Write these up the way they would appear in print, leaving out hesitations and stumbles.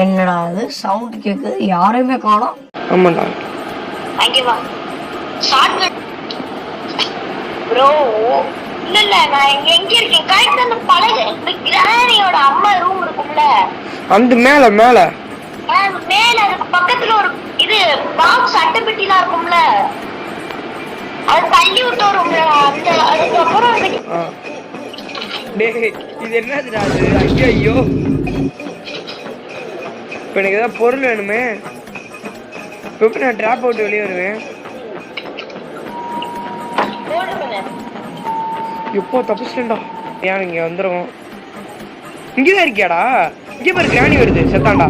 என்னடா அது சவுண்ட் கேக்குது, யாரையுமே காணோம். ஆமாண்டா. அங்கே வா. Shortcut bro. இல்ல நான் எங்க இருக்கேன் கரெக்ட். அந்த பழைய இந்த கிராணியோட அம்மா ரூம் இருக்கும்ல, அந்த மேல மேல மேல அதுக்கு பக்கத்துல ஒரு இது பாக்ஸ் அட்டைப்பெட்டிலாம் இருக்கும்ல, அது தள்ளி விட்டு வரும்ல. அந்த அதுக்கப்புறம் டேய் இது என்னதுடா அது? ஐயோ ஐயோ, இப்போ எனக்கு ஏதாவது பொருள் வேணுமே. இப்போ எப்படி நான் ட்ராப் அவுட் வெளியே வருவேன்? எப்போ தப்பிச்சிட்டேன்டா. ஏன் இங்கே வந்துடும்? இங்கேதான் இருக்கியாடா? இங்கே பாரு கிராணி வருது, செத்தாண்டா.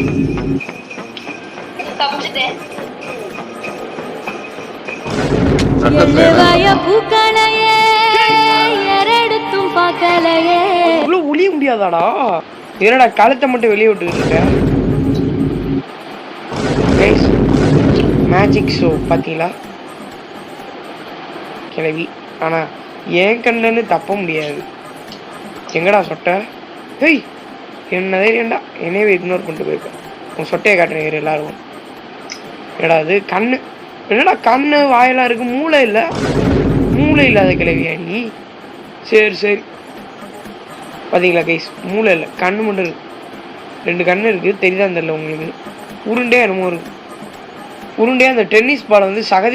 ஒளிய முடியாதாடா? என்னடா கழுத்தை மட்டும் வெளியே விட்டுக்கிட்டு இருக்கேன். மேஜிக் ஷோ பார்த்தீங்களா கிளவி? ஆனால் ஏன் கண்ணுன்னு தப்ப முடியாது. எங்கடா சொட்டை? ஹெய் என்ன தைரியண்டா என்னையவே இக்னோர் பண்ணிட்டு போயிருக்கேன். உன் சொட்டையை காட்டுறேன் எல்லாருக்கும். என்னடா அது கண்ணு? என்னடா கண்ணு வாயெல்லாம் இருக்கு, மூளை இல்லை. மூளை இல்லாத கிளவியா நீ? சரி சரி பார்த்தீங்களா கைஸ், மூளை இல்லை, கண்ணு மட்டும் இருக்கு. 2 கண்ணு இருக்குது, தெரியுதான் தெரியல உங்களுக்கு. உருண்டே என்னமோ இருக்கு. உருண்டே அந்த டென்னிஸ் பால் வந்து சகதி